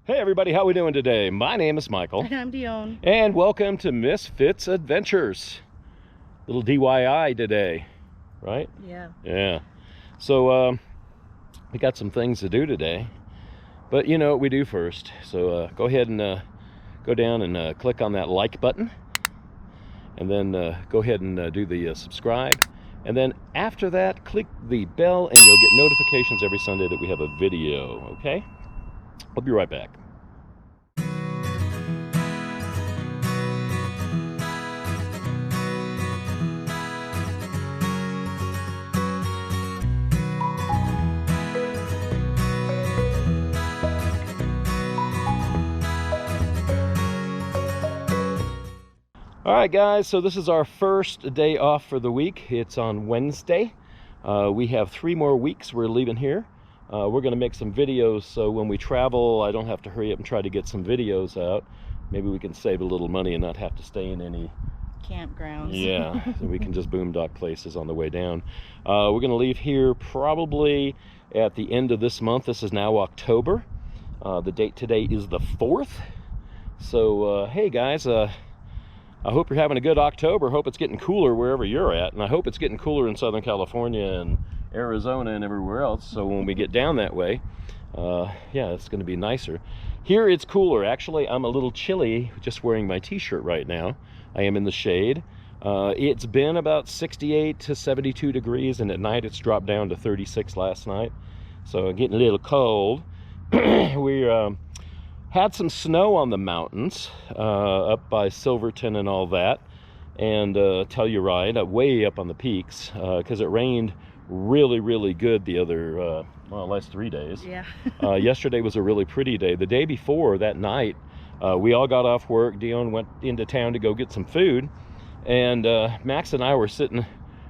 Hey everybody, how we doing today? My name is Michael. And I'm Dione. And welcome to MS FITZ'S Adventures. Little DIY today, right? Yeah. Yeah. So we got some things to do today, but you know what we do first. So go ahead and go down and click on that like button, and then go ahead and do the subscribe. And then after that, click the bell and you'll get notifications every Sunday that we have a video, okay? I'll be right back. All right, guys, so this is our first day off for the week. It's on Wednesday. We have 3 more weeks we're leaving here. We're going to make some videos, so when we travel, I don't have to hurry up and try to get some videos out. Maybe we can save a little money and not have to stay in any campgrounds. Yeah, so we can just boondock places on the way down. We're going to leave here probably at the end of this month. This is now October. The date today is the 4th. So, hey guys, I hope you're having a good October. Hope it's getting cooler wherever you're at, and I hope it's getting cooler in Southern California and Arizona and everywhere else, so when we get down that way, yeah, it's going to be nicer. Here it's cooler. Actually, I'm a little chilly just wearing my t-shirt right now. I am in the shade. It's been about 68 to 72 degrees, and at night it's dropped down to 36 last night, so getting a little cold. We had some snow on the mountains up by Silverton and all that, and Telluride, way up on the peaks, because it rained really good the other last 3 days. Yeah. Yesterday was a really pretty day. The day before, that night, we all got off work. Dione went into town to go get some food, and Max and I were sitting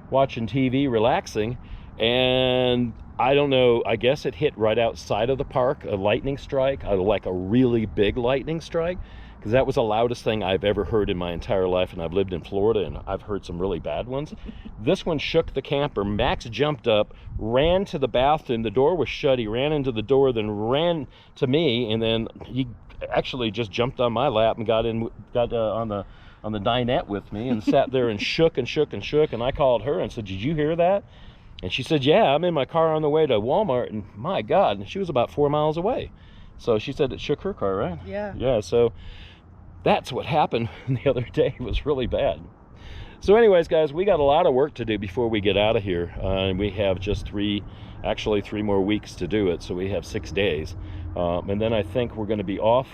watching TV, relaxing, and I don't know, I guess it hit right outside of the park, a lightning strike, like a really big lightning strike, because that was the loudest thing I've ever heard in my entire life, and I've lived in Florida and I've heard some really bad ones. This one shook the camper. Max jumped up, ran to the bathroom. The door was shut. He ran into the door, then ran to me, and then he actually just jumped on my lap and got on the dinette with me and sat there and shook and shook and shook. And I called her and said, "Did you hear that?" And she said, "Yeah, I'm in my car on the way to Walmart." And my God, and she was about 4 miles away. So she said it shook her car, right? Yeah. Yeah, so that's what happened the other day. It was really bad. So anyways, guys, we got a lot of work to do before we get out of here. And we have just 3 more weeks to do it. So we have 6 days. And then I think we're going to be off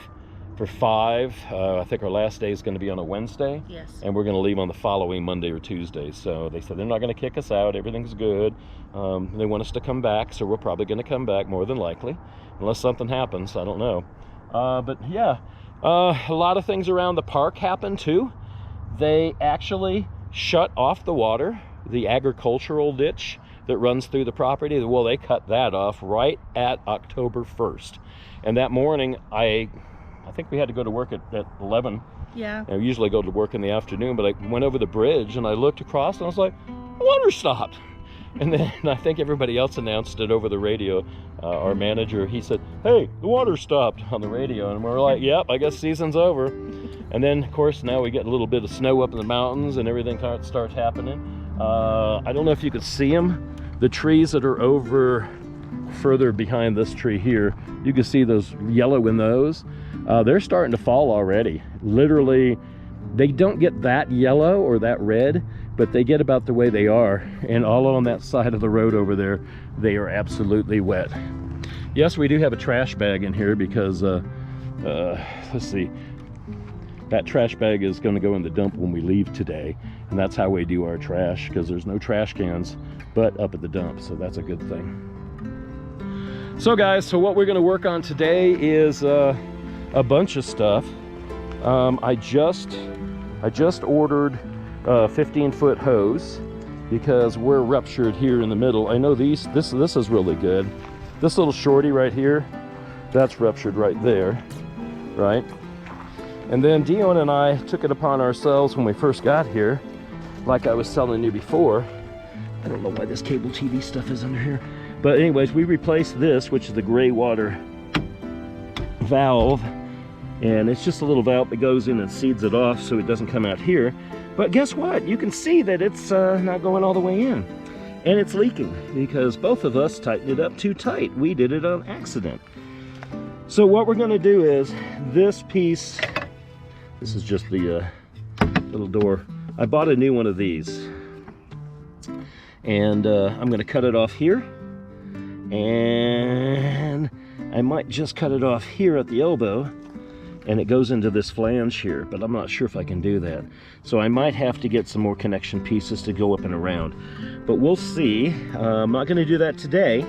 for 5. I think our last day is going to be on a Wednesday. Yes. And we're going to leave on the following Monday or Tuesday. So they said they're not going to kick us out. Everything's good. They want us to come back. So we're probably going to come back more than likely. Unless something happens. I don't know. But yeah. A lot of things around the park happen too. They actually shut off the water, the agricultural ditch that runs through the property. Well, they cut that off right at October 1st. And that morning, I think we had to go to work at 11. Yeah. I usually go to work in the afternoon, but I went over the bridge and I looked across and I was like, the water stopped. And then I think everybody else announced it over the radio. Our manager, he said, "Hey, the water stopped," on the radio. And we're like, "Yep, I guess season's over." And then, of course, now we get a little bit of snow up in the mountains and everything starts happening. I don't know if you could see them. The trees that are over further behind this tree here, you can see those yellow in those. They're starting to fall already. Literally, they don't get that yellow or that red, but they get about the way they are. And all on that side of the road over there, they are absolutely wet. Yes, we do have a trash bag in here because, let's see, that trash bag is going to go in the dump when we leave today. And that's how we do our trash, because there's no trash cans but up at the dump. So that's a good thing. So guys, so what we're going to work on today is a bunch of stuff. I just ordered a 15-foot hose because we're ruptured here in the middle. I know this is really good. This little shorty right here, that's ruptured right there, right? And then Dione and I took it upon ourselves when we first got here, like I was telling you before. I don't know why this cable TV stuff is under here. But anyways, we replaced this, which is the gray water valve, and it's just a little valve that goes in and seeds it off so it doesn't come out here. But guess what? You can see that it's not going all the way in, and it's leaking because both of us tightened it up too tight. We did it on accident. So what we're going to do is this piece, this is just the little door. I bought a new one of these, and I'm going to cut it off here, and I might just cut it off here at the elbow, and it goes into this flange here, but I'm not sure if I can do that. So I might have to get some more connection pieces to go up and around, but we'll see. I'm not going to do that today.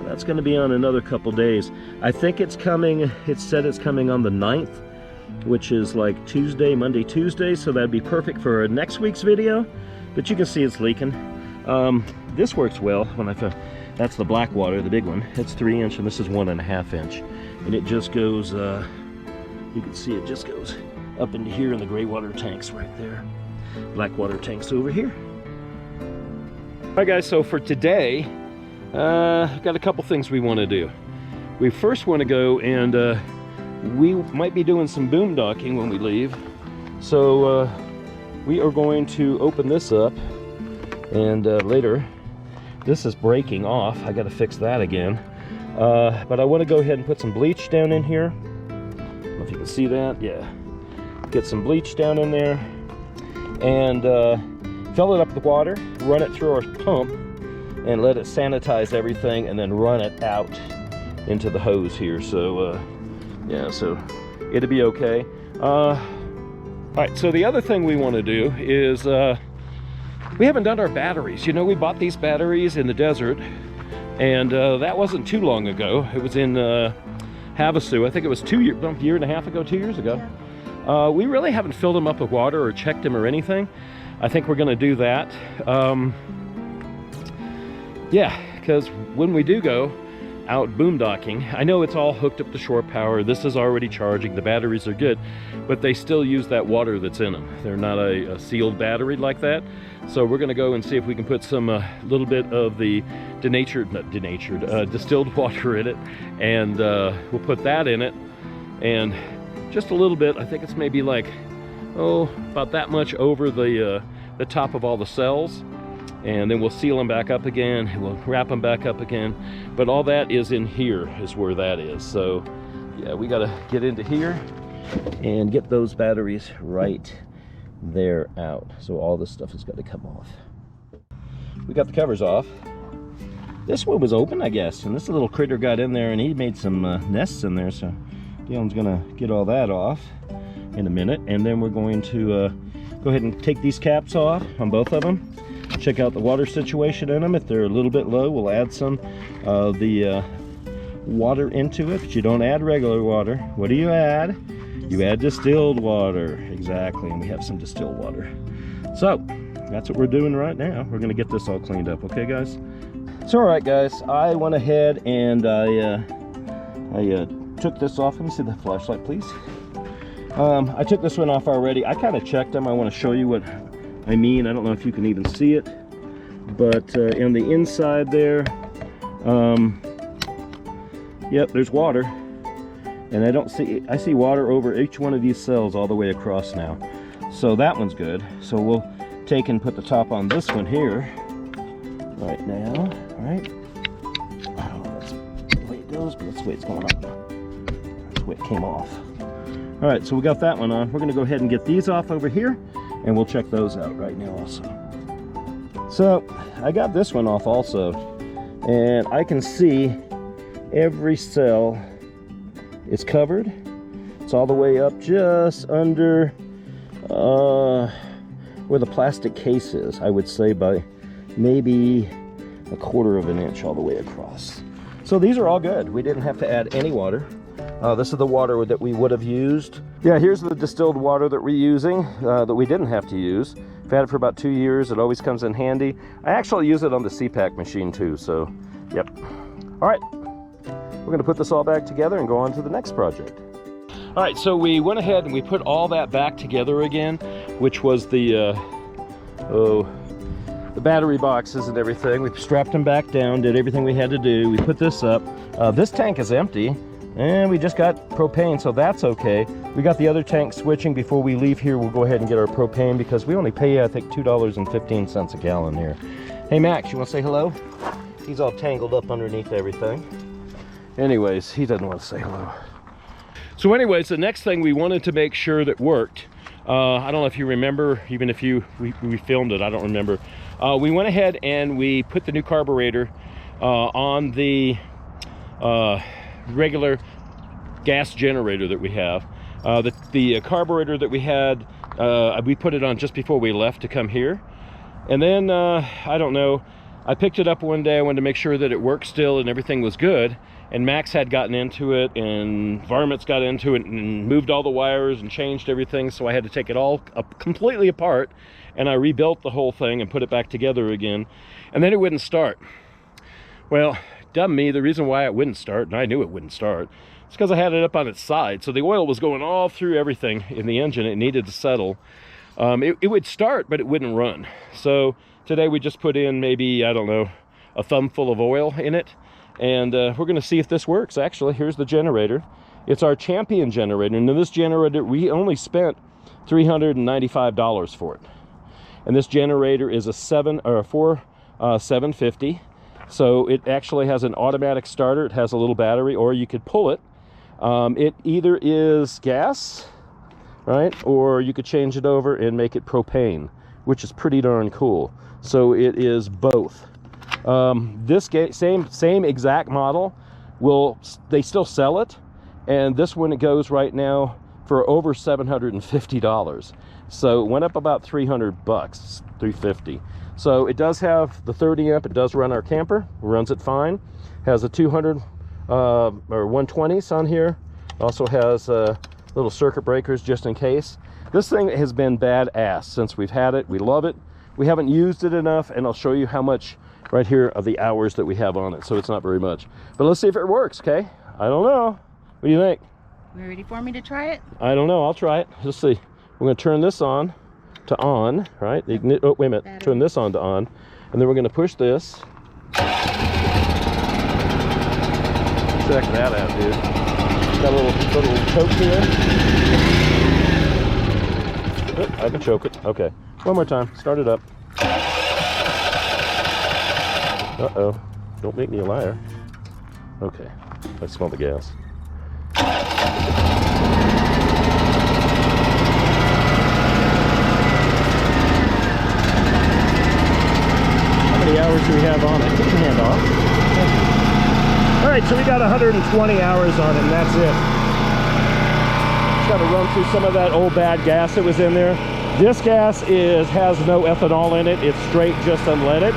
That's going to be on another couple days. I think it's coming, it said it's coming on the 9th, which is like Tuesday, Monday, Tuesday, so that'd be perfect for our next week's video. But you can see it's leaking. This works well. When that's the black water, the big one. It's 3 inch, and this is 1.5 inch, and it just goes. You can see it just goes up into here, in the gray water tanks right there. Black water tanks over here. All right, guys. So for today, I've got a couple things we want to do. We first want to go and. We might be doing some boondocking when we leave, so we are going to open this up, and later, this is breaking off. I got to fix that again, but I want to go ahead and put some bleach down in here. I don't know if you can see that. Yeah, get some bleach down in there, and fill it up with water, run it through our pump, and let it sanitize everything, and then run it out into the hose here. So yeah, so it'll be okay. All right, so the other thing we want to do is we haven't done our batteries. You know, we bought these batteries in the desert, and that wasn't too long ago. It was in Havasu. I think it was 2 years ago. We really haven't filled them up with water or checked them or anything. I think we're going to do that. Yeah, because when we do go out boondocking, I know it's all hooked up to shore power. This is already charging. The batteries are good, but they still use that water that's in them. They're not a sealed battery like that. So we're going to go and see if we can put some little bit of the distilled water in it, and we'll put that in it, and just a little bit. I think it's maybe like about that much over the top of all the cells. And then we'll seal them back up again, we'll wrap them back up again. But all that is in here, is where that is. So yeah, we gotta get into here and get those batteries right there out. So all this stuff has got to come off. We got the covers off. This one was open, I guess, and this little critter got in there and he made some nests in there. So Dion's gonna get all that off in a minute. And then we're going to go ahead and take these caps off on both of them. Check out the water situation in them. If they're a little bit low, we'll add some of the water into it, but you don't add regular water. What do you add? You add distilled water. Exactly, and we have some distilled water. So that's what we're doing right now. We're going to get this all cleaned up, okay, guys? So, all right, guys, I went ahead and I took this off. Let me see the flashlight, please. I took this one off already. I kind of checked them. I want to show you what I mean. I don't know if you can even see it, but on the inside there, yep, there's water, and I see water over each one of these cells all the way across now. So that one's good. So we'll take and put the top on this one here right now. All right. I don't know if that's the way it goes, but that's the way it's going on. That's the way it came off. All right, so we got that one on. We're going to go ahead and get these off over here, and we'll check those out right now also. So I got this one off also, and I can see every cell is covered. It's all the way up just under where the plastic case is, I would say by maybe 1/4 of an inch all the way across. So these are all good. We didn't have to add any water. This is the water that we would have used. Yeah, here's the distilled water that we're using, that we didn't have to use. I've had it for about 2 years. It always comes in handy. I actually use it on the CPAC machine too, so yep. All right, we're gonna put this all back together and go on to the next project. All right, so we went ahead and we put all that back together again, which was the battery boxes and everything. We strapped them back down, did everything we had to do. We put this up. This tank is empty. And we just got propane, so that's okay. We got the other tank switching. Before we leave here, we'll go ahead and get our propane because we only pay, I think, $2.15 a gallon here. Hey, Max, you want to say hello? He's all tangled up underneath everything. Anyways, he doesn't want to say hello. So anyways, the next thing we wanted to make sure that worked, I don't know if you remember, even if we filmed it, I don't remember. We went ahead and we put the new carburetor on the regular gas generator that we have. The carburetor that we had, we put it on just before we left to come here. And then, I don't know, I picked it up one day. I wanted to make sure that it worked still and everything was good. And Max had gotten into it, and Varmints got into it and moved all the wires and changed everything. So I had to take it all completely apart, and I rebuilt the whole thing and put it back together again. And then it wouldn't start. Well, dumb me, the reason why it wouldn't start, and I knew it wouldn't start, it's because I had it up on its side. So the oil was going all through everything in the engine. It needed to settle. It would start, but it wouldn't run. So today we just put in maybe, I don't know, a thumbful of oil in it. And we're going to see if this works. Actually, here's the generator. It's our Champion generator. And in this generator, we only spent $395 for it. And this generator is a 750. So it actually has an automatic starter. It has a little battery, or you could pull it. It either is gas, right? Or you could change it over and make it propane, which is pretty darn cool. So it is both. This same exact model, they still sell it, and this one, it goes right now for over $750. So it went up about 300 bucks, 350. So it does have the 30 amp. It does run our camper, runs it fine. Has a 200 or 120s on here. Also has little circuit breakers just in case. This thing has been badass since we've had it. We love it. We haven't used it enough, and I'll show you how much right here of the hours that we have on it. So it's not very much, but let's see if it works. Okay, I don't know, what do you think? You ready for me to try it? I don't know, I'll try it. Let's see. We're going to turn this on to on, right? Oh, wait a minute. Battery. Turn this on to on, and then we're going to push this. Check that out, dude. Got a little choke here. Oh, I can choke it. Okay, one more time. Start it up. Uh-oh, don't make me a liar. Okay, I smell the gas. How many hours do we have on it? Take your hand off. All right, so we got 120 hours on it, and that's it. Just got to run through some of that old bad gas that was in there. This gas has no ethanol in it. It's straight, just unleaded.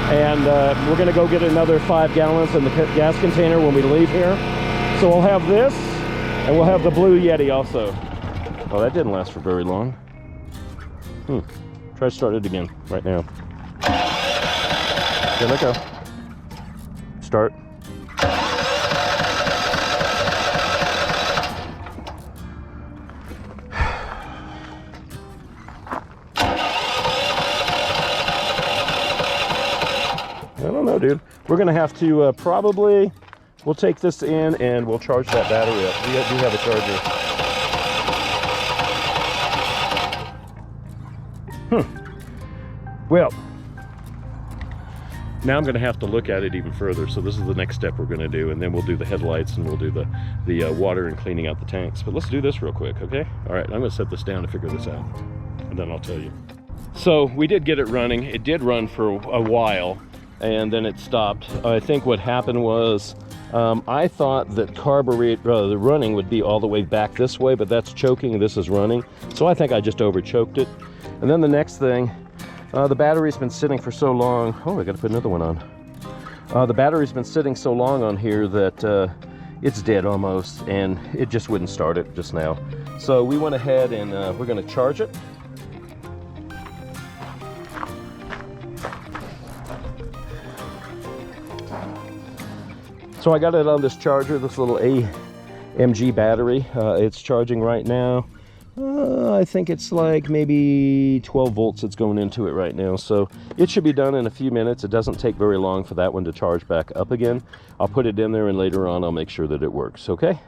And we're going to go get another 5 gallons in the gas container when we leave here. So we'll have this, and we'll have the Blue Yeti also. Oh, that didn't last for very long. Try to start it again right now. There we go. Start. I don't know, dude. We're gonna have to probably, we'll take this in and we'll charge that battery up. We do have a charger. Well, now I'm gonna have to look at it even further. So this is the next step we're gonna do, and then we'll do the headlights and we'll do the water and cleaning out the tanks. But let's do this real quick, okay? All right, I'm gonna set this down to figure this out, and then I'll tell you. So we did get it running. It did run for a while, and then it stopped. I think what happened was I thought that the running would be all the way back this way, but that's choking, this is running. So I think I just over choked it. And then the next thing, the battery's been sitting for so long. Oh, I gotta put another one on. The battery's been sitting so long on here that it's dead almost, and it just wouldn't start it just now. So we went ahead and we're gonna charge it. So I got it on this charger, this little AMG battery. It's charging right now. I think it's like maybe 12 volts that's going into it right now. So it should be done in a few minutes. It doesn't take very long for that one to charge back up again. I'll put it in there and later on I'll make sure that it works, okay?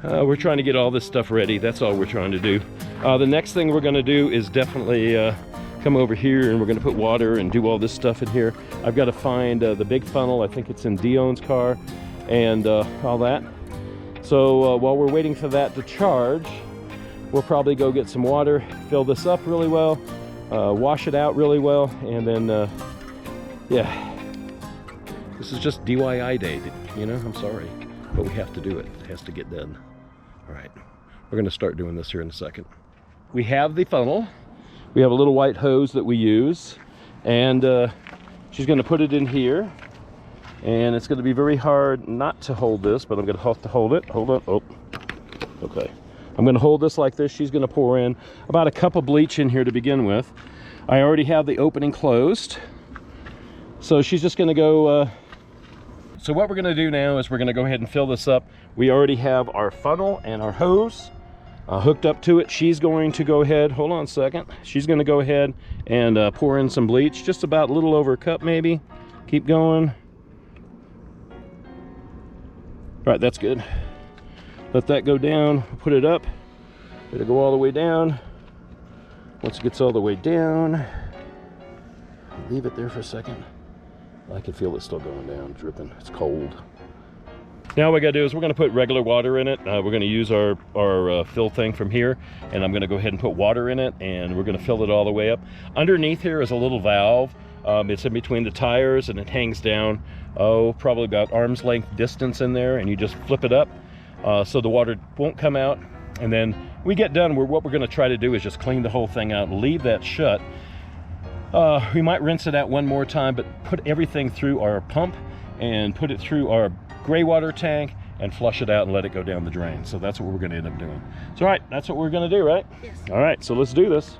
We're trying to get all this stuff ready. That's all we're trying to do. The next thing we're gonna do is definitely come over here and we're gonna put water and do all this stuff in here. I've got to find the big funnel. I think it's in Dion's car and all that. So while we're waiting for that to charge, we'll probably go get some water, fill this up really well, wash it out really well, and then, yeah. This is just DIY day, you know, I'm sorry, but we have to do it. It has to get done. All right, we're gonna start doing this here in a second. We have the funnel. We have a little white hose that we use, and she's gonna put it in here. And it's gonna be very hard not to hold this, but I'm gonna have to hold it. Hold on, oh, okay. I'm gonna hold this like this. She's gonna pour in about a cup of bleach in here to begin with. I already have the opening closed. So she's just gonna go, so what we're gonna do now is we're gonna go ahead and fill this up. We already have our funnel and our hose hooked up to it. She's going to go ahead, hold on a second. She's gonna go ahead and pour in some bleach, just about a little over a cup maybe. Keep going. All right, that's good. Let that go down, put it up. It'll go all the way down. Once it gets all the way down, leave it there for a second. I can feel it still going down, dripping. It's cold. Now what we gotta do is we're gonna put regular water in it. We're gonna use our fill thing from here, and I'm gonna go ahead and put water in it, and we're gonna fill it all the way up. Underneath here is a little valve. It's in between the tires, and it hangs down, probably about arm's length distance in there, and you just flip it up so the water won't come out. And then we get done, what we're gonna try to do is just clean the whole thing out and leave that shut. We might rinse it out one more time, but put everything through our pump and put it through our gray water tank and flush it out and let it go down the drain. So that's what we're gonna end up doing. So all right, that's what we're gonna do, right? Yes. All right, so let's do this.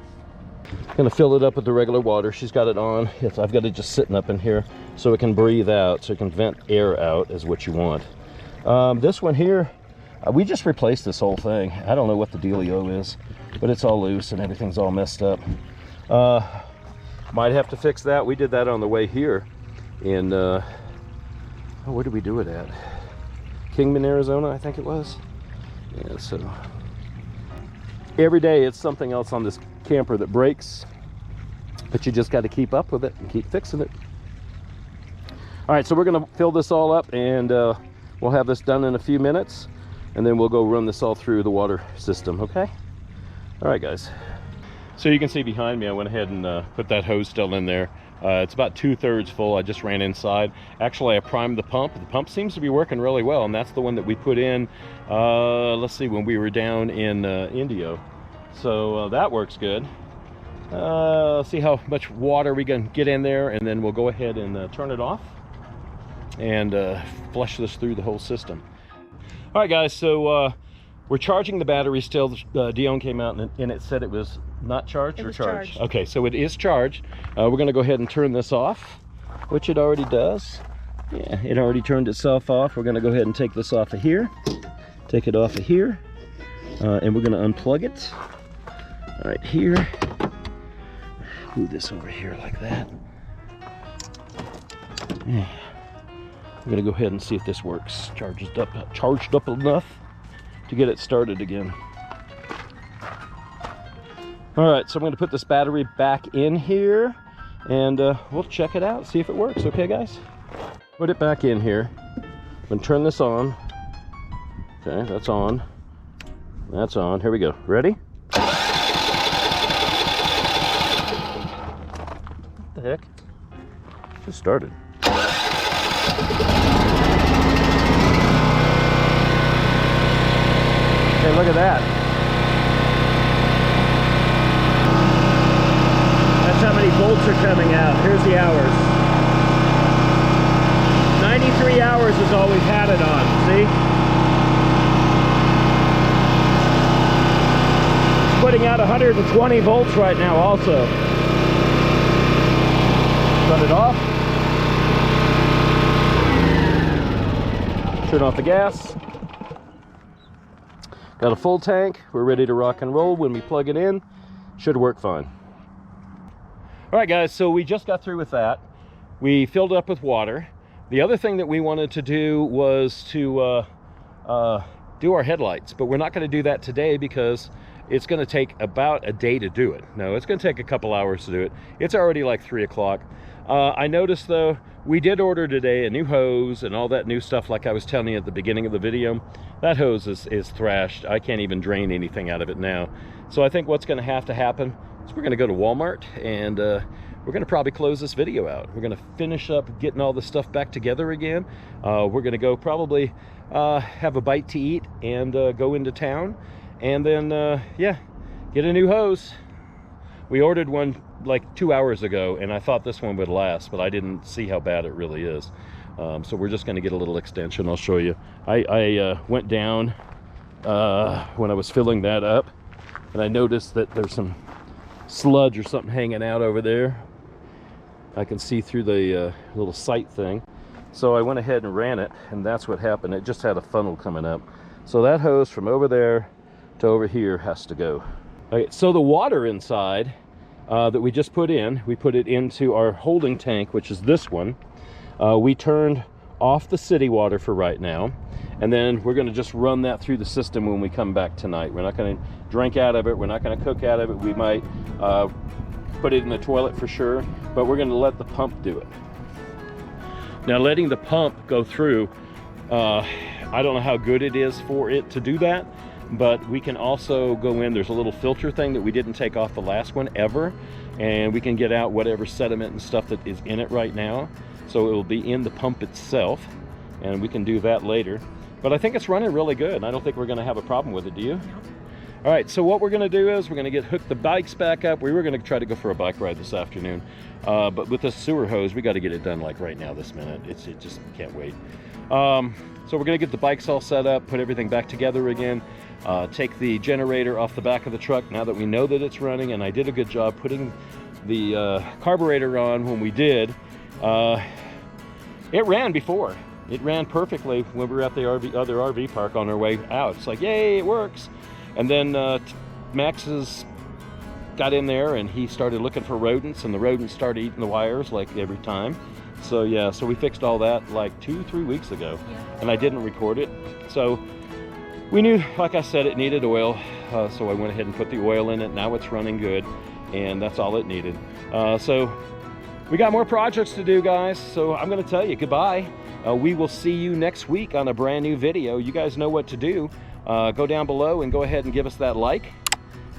Gonna fill it up with the regular water. She's got it on. I've got it just sitting up in here so it can breathe out, so it can vent air out is what you want. This one here, we just replaced this whole thing. I don't know what the dealio is, but it's all loose and everything's all messed up. Might have to fix that. We did that on the way here in, where did we do it at? Kingman, Arizona, I think it was. Yeah, so every day it's something else on this camper that breaks, but you just got to keep up with it and keep fixing it. All right, so we're gonna fill this all up, and we'll have this done in a few minutes, and then we'll go run this all through the water system, okay? All right, guys. So you can see behind me, I went ahead and put that hose still in there. It's about 2/3 full. I just ran inside. Actually, I primed the pump. The pump seems to be working really well, and that's the one that we put in, let's see, when we were down in Indio. So that works good. Let's see how much water we can get in there, and then we'll go ahead and turn it off and flush this through the whole system. All right, guys, so we're charging the battery still. Dione came out and it said it was not charged or charged? Okay, so it is charged. We're gonna go ahead and turn this off, which it already does. Yeah, it already turned itself off. We're gonna go ahead and take this off of here, take it off of here, and we're gonna unplug it. All right, here. Move this over here like that. Yeah. I'm gonna go ahead and see if this works. Charged up enough to get it started again. All right, so I'm gonna put this battery back in here, and we'll check it out, see if it works. Okay, guys? Put it back in here. I'm gonna turn this on. Okay, that's on. That's on. Here we go. Ready? What the heck? Just started. Okay, look at that. That's how many volts are coming out. Here's the hours. 93 hours is all we've had it on, see? It's putting out 120 volts right now also. Shut it off. Turn off the gas. Got a full tank. We're ready to rock and roll. When we plug it in, should work fine. All right, guys, so we just got through with that. We filled it up with water. The other thing that we wanted to do was to do our headlights, but we're not going to do that today because it's going to take about a day to do it. No, it's going to take a couple hours to do it. It's already like 3 o'clock. I noticed, though, we did order today a new hose and all that new stuff like I was telling you at the beginning of the video. That hose is thrashed. I can't even drain anything out of it now. So I think what's going to happen is we're going to go to Walmart and we're going to probably close this video out. We're going to finish up getting all the stuff back together again. We're going to go probably have a bite to eat and go into town. And then, yeah, get a new hose. We ordered one like 2 hours ago, and I thought this one would last, but I didn't see how bad it really is. So we're just going to get a little extension. I'll show you. I went down when I was filling that up, and I noticed that there's some sludge or something hanging out over there. I can see through the little sight thing. So I went ahead and ran it, and that's what happened. It just had a funnel coming up. So that hose from over there to over here has to go. Okay, so the water inside that we just put in, we put it into our holding tank, which is this one. We turned off the city water for right now, and then we're going to just run that through the system when we come back tonight. We're not going to drink out of it. We're not going to cook out of it. We might put it in the toilet for sure, but we're going to let the pump do it. Now, letting the pump go through, I don't know how good it is for it to do that, but we can also go in. There's a little filter thing that we didn't take off the last one ever, and we can get out whatever sediment and stuff that is in it right now. So it will be in the pump itself, and we can do that later. But I think it's running really good, and I don't think we're going to have a problem with it. Do you? All right, so what we're going to do is we're going to hook the bikes back up. We were going to try to go for a bike ride this afternoon, but with this sewer hose, we got to get it done like right now, this minute. It just can't wait. So we're going to get the bikes all set up, put everything back together again, take the generator off the back of the truck now that we know that it's running, and I did a good job putting the carburetor on when we did. It ran before. It ran perfectly when we were at the other RV park on our way out. It's like, yay, it works. And then Max got in there and he started looking for rodents, and the rodents started eating the wires like every time. So yeah, so we fixed all that like 2-3 weeks ago, and I didn't record it. So we knew, like I said, it needed oil. So I went ahead and put the oil in it. Now it's running good, and that's all it needed. So we got more projects to do, guys. So I'm going to tell you goodbye. We will see you next week on a brand new video. You guys know what to do. Go down below and go ahead and give us that like.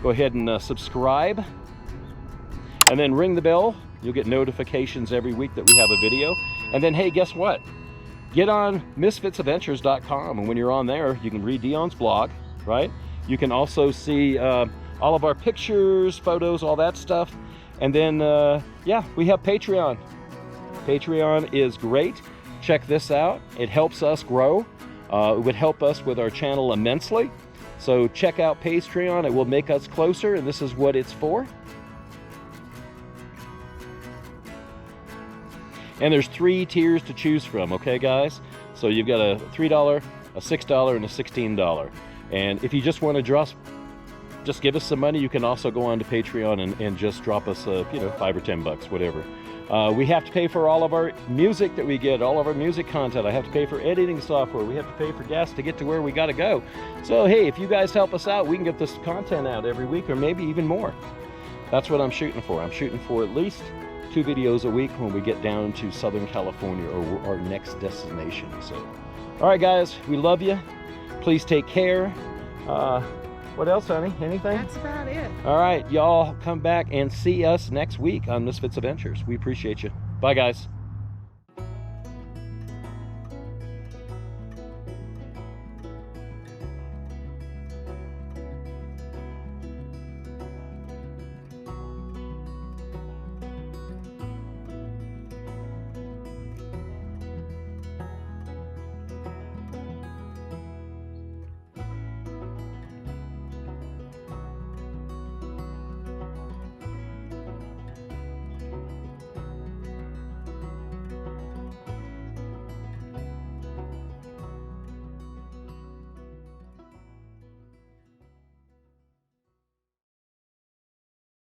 Go ahead and subscribe, and then ring the bell. You'll get notifications every week that we have a video. And then, hey, guess what? Get on MsFITZ'Adventures.com, and when you're on there, you can read Dion's blog, right? You can also see all of our pictures, photos, all that stuff. And then, yeah, we have Patreon. Patreon is great. Check this out. It helps us grow. It would help us with our channel immensely. So check out Patreon. It will make us closer, and this is what it's for. And there's 3 tiers to choose from, okay, guys? So you've got a $3, a $6, and a $16. And if you just want to just give us some money, you can also go on to Patreon and just drop us, you know, $5 or $10, whatever. We have to pay for all of our music that we get, all of our music content. I have to pay for editing software. We have to pay for gas to get to where we got to go. So, hey, if you guys help us out, we can get this content out every week, or maybe even more. That's what I'm shooting for. I'm shooting for at least 2 videos a week when we get down to Southern California, or our next destination. So, all right, guys, we love you. Please take care. What else, honey? Anything? That's about it. All right, y'all come back and see us next week on Misfits Adventures. We appreciate you. Bye, guys.